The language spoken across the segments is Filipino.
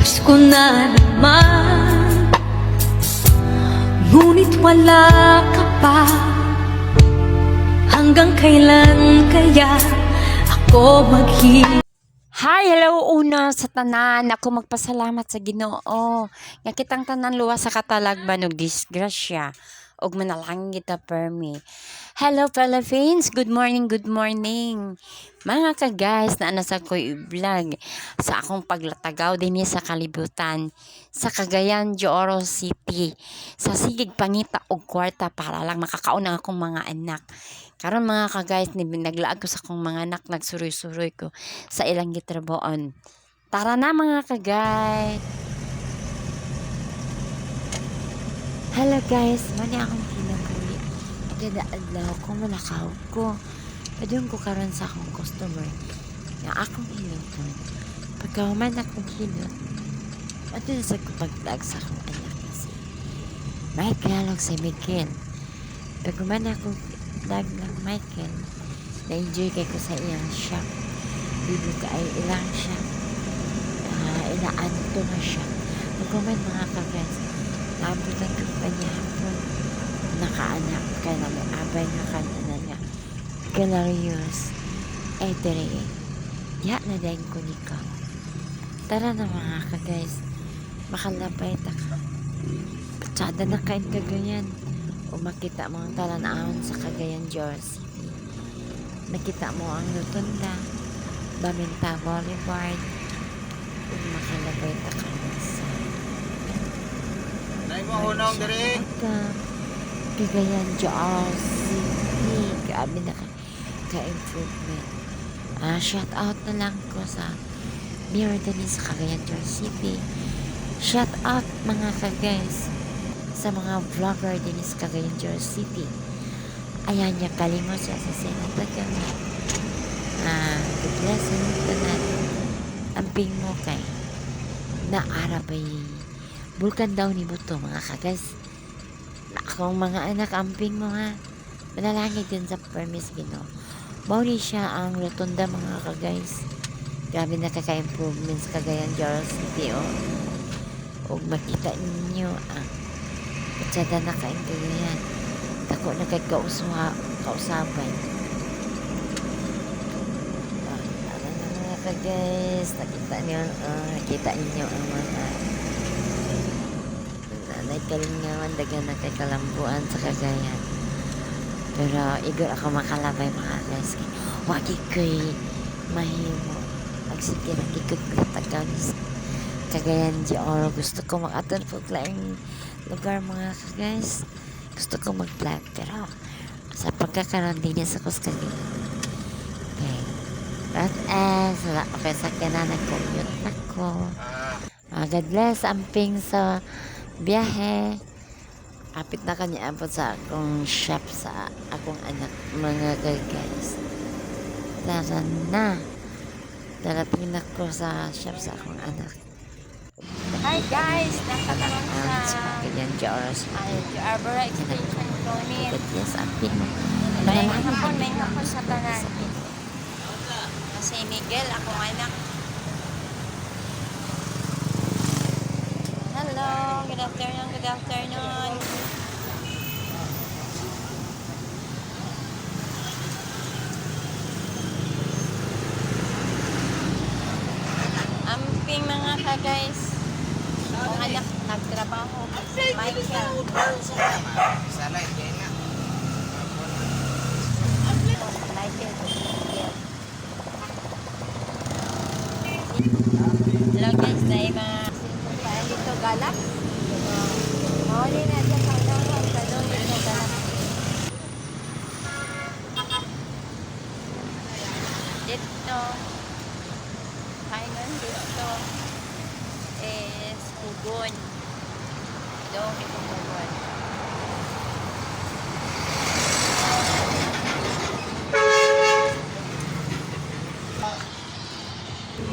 Miss ko na naman, ngunit wala ka pa. Hanggang kailan kaya ako Hi, hello una sa tanan. Ako magpasalamat sa Ginoo. Nga kitang tanan luwas sa katalagban og disgrasya og manalangin kita permi. Hello Philippines, good morning, good morning. Mga ka-guys na nasa ko'y vlog sa akong paglatagaw dinhi sa kalibutan sa Cagayan de Oro City. Sa sigig pangita og kwarta para lang makakaon ang akong mga anak. Karon mga ka-guys, naglaag ko sa akong mga anak, nagsuroy-suroy ko sa ilang gitrabaon. Tara na mga ka-guys. Hello guys, mani akong kinabuhi. Kada adlaw ko manakaw ko. Padung ko karon sa akong customer nga akong hiloton. Pagkahuman akong hilot, ato na sa paglag sa akong anak kasi. Michael o si Miguel. Pagkahuman akong dag ng Michael, na-enjoy kay ko sa iyang shop. Bibo ka ay ilang shop. Inaanto na siya. Pagkahuman mga ka-guys, nabutan ko pa niya hapon. Nakaanak ka na may abay na kanina niya. Galerius. Tere. Ya na dahil ko ni ka. Tara na mga ka-guys. Makalapay ta ka. Patsada na kain kagayan. O makita mo ang talanahon sa Cagayan de Oro City. Nakita mo ang Rotunda, Baminta Boulevard. Kung makalapay ta ka sa Cagayan de Oro City. Grabe na ka-improvement. Shout out na lang ko sa Mirror din sa Cagayan de Oro City. Shout out mga ka-guys sa mga vlogger din sa Cagayan de Oro City. Ayan niya, kalimot siya sa Senatagan. God bless you tanan. Amping mo kay naarap ay bulkan daw ni Buto mga kagas. Akong mga anak, amping mo ha. Manalangin din sa permis Ginoo. Mauli siya ang rotunda mga kagays. Grabe na kaka-improvement sa Cagayan de Oro City o makita ninyo ang patsada na kain kagayan. Tako na kay kausaban. Ano na mga kagays, nakita ninyo ang mga nanay kalingawan, dagan na kay kalambuan sa Cagayan. Pero igor ako makalabay mga guys. Wagi ko'y mahimo. Magsige na kikot katagaw ni Cagayan de Oro. Gusto ko makaton po laing lugar mga guys. Gusto ko mag-vlog pero sa pagkakaroon din niya sa Cagayan. Okay. But wala ko sa kanya nag-commute na ko. God bless amping sa biyahe. Apit na kanya abot sa akong shop sa akong anak mga guys. Tara na. Darating na ko sa shop sa akong anak. Hi guys! Nakatanong sa Cagayan de Oro City. Arbora Extension Promin. Yes, apit mo. May hapon sa tanan. Kasi Miguel, akong anak. Hello! Good afternoon, good afternoon. Amping mga ka-guys. Akong anak, nagtrabaho. Michael. Hello guys, dahil mga sinuntaan dito galak. Mahuli na dyan sa ulangan. Kalong dito galak. Dito. Kainan dito is Hugon. Doon ito Hugon.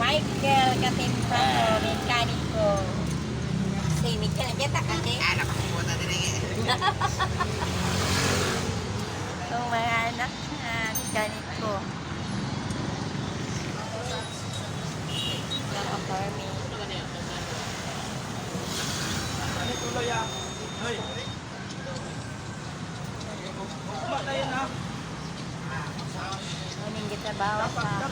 Michael Katimpano, mekaniko. Si Michael, kita kasi. Anak ko po na din. Itong mga anak na mekaniko. Naka-farming. Muning kita bawa sa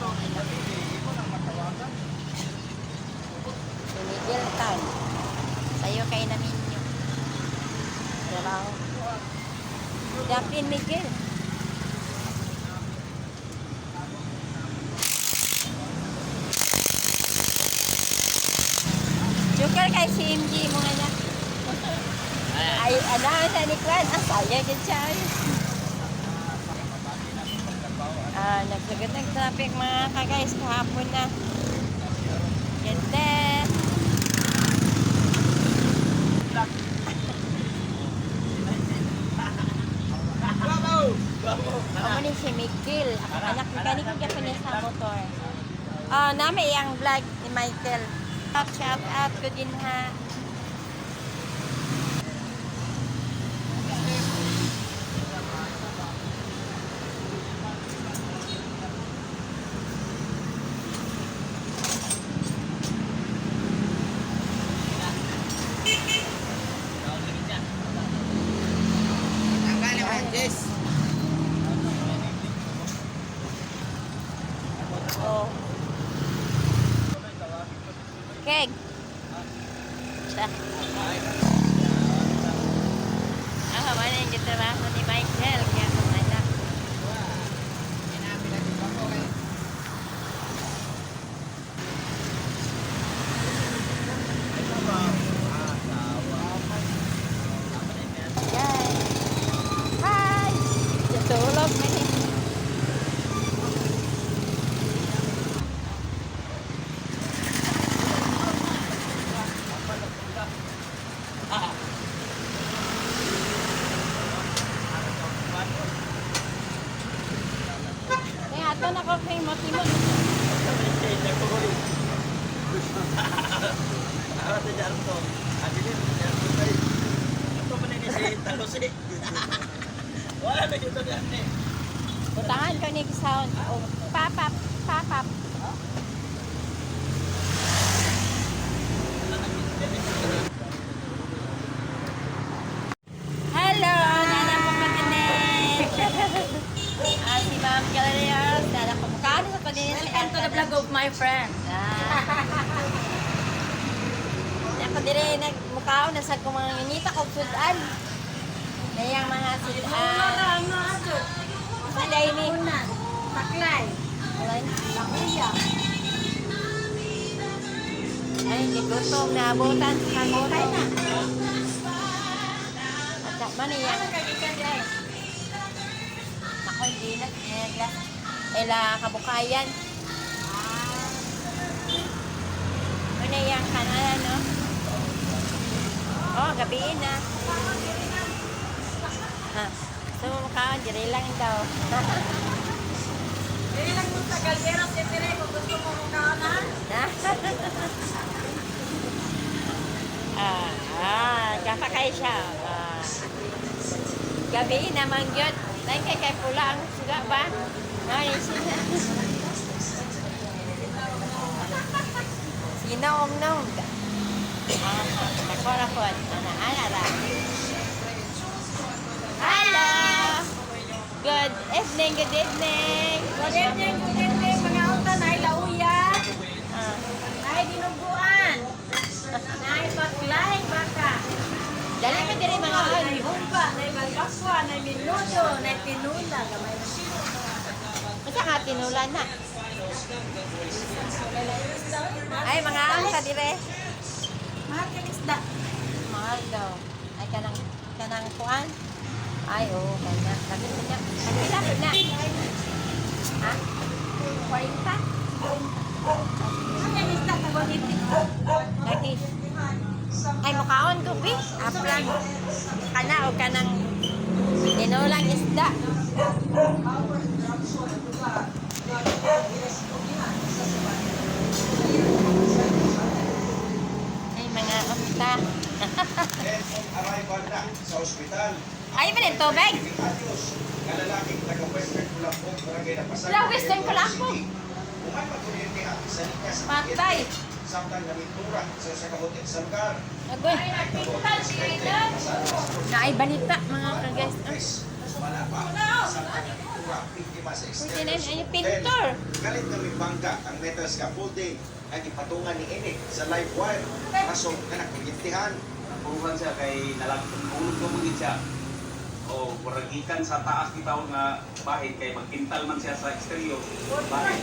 Miguel kan. Tayo kay namin yun. Trabaho. Daplin Miguel. Joker kay si MG mo nga niya. Ay, ano sa ni Kwan? Ang saya din siya. Nagsagot ng traffic mga ka-guys kahapon na. Ganda. Ako ni si Miguel. Ang anak mekanik ng Japanese sa motor. Nami ang vlog ni Michael. Shout out ko din ha. Oh. Keg. Siya. Ako man yung trabaho ni Michael. Kaya kung anak. Yan. Hi! Tutulog na ni. Kaya ato na ko kay Motimot. Butangan ko ni sound. Oh, papap, papap. Hello, Nana po Pagdinet. Si Ma'am Galerios, Nana po mukha sa Pagdinet. Welcome to the vlog of my friend. Ako dire nagmukha na sa kumang nginita ko sudan. Nayang mga sudan. Malay ni Taklay. Lakuya. Ay, gigutom na abutan sa kangutay na. At man yan. Ako hindi na. Ela kabukayan. Ano yan kanala, no? Oh, gabiin na. Ha. So, mukhaan, diri lang daw. Dili lang mo sa Galera City kung gusto mo mukhaan ha. Kapakay siya. Gabiin naman yun. Lain kay pula ang suga ba? Ay, Sinong-nong. Nakorapon. Ana-ana. Hello! Good evening, good evening. Good evening, mga utan ay lauya. Ay dinuguan. Ay baklay baka. Dali ka diri mga Ay on. humba, ay magpaswa, ay minuto, ay tinula. Gamay na siya. Masa nga tinulan na. Ay, mga on ka dire. Mahal ka isda. Mahal daw. Ay, kanang kuan. Ay, oo, kanya. Lapit na niya. Lapit na. Ha? 40? Ano yung isda ka boniti? Lagi. Ay, mukhaon ko, bi. Aplan. Kana o kanang tinulang isda. Ay, mga unta. Arrival na sa ospital. Ay, ba rin tubig? Adios, nga lalaking taga-Western Kulampong, barangay na Pasay. Wala, Western Kulampong. Umay magkuryente at isa niya sa Patay. Samtang namintura sa kahotel sa lugar. Agoy. Naay balita mga ka-guys. Chris, wala pa. Samtang namintura, biktima sa Pwede na exterior yun, sa pintor. hotel. Galit na may bangka ang metal scaffolding ay ipatungan ni Enik sa live wire. Kaso, kanakagitihan. Puruhan siya kay nalagulog ko mong siya. O puragikan sa taas ni tao nga bahay kay magpintal man siya sa eksterior. Bahay.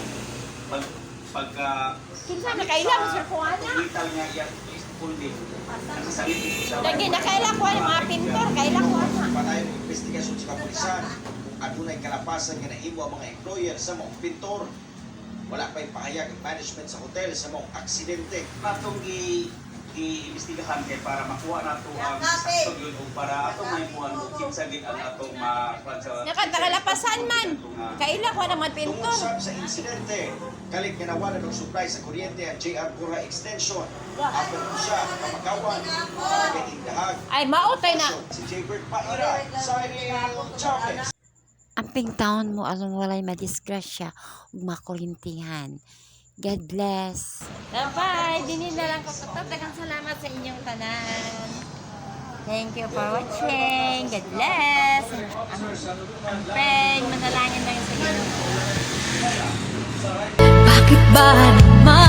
Pagka Kinsa na kailang sir ko ana. pintal niya iya folding. Nakasalit siya. Lagi na kailang ko ang mga pintor, kailang ko ana. Panayong investigasyon sa kapulisan kung adunay kalapasan nga nahimo ang mga employer sa mga pintor. Wala pa ipahayag ang management sa hotel sa mga aksidente. Natong i-imbestigahan kay para makuha nato ang saktong yun o para atong may muhan kung kinsa gid ang atong Nakatagalapasan man. Kailang ko naman Tungod pintor. sa insidente, kalit nga nawalan ng supply sa kuryente ang JR Cura Extension. Apat po siya kamakawan na nagkaindahag. Ay mautay na. Si Jaybird Paira, Cyril Chavez. Amping taon mo along walay madisgrasya ug makulintihan. God bless. Bye. Dinin na lang ko to. Daghang salamat sa inyong tanan. Thank you for watching. God bless. Ang friend, manalangin lang sa inyo. Bakit ba naman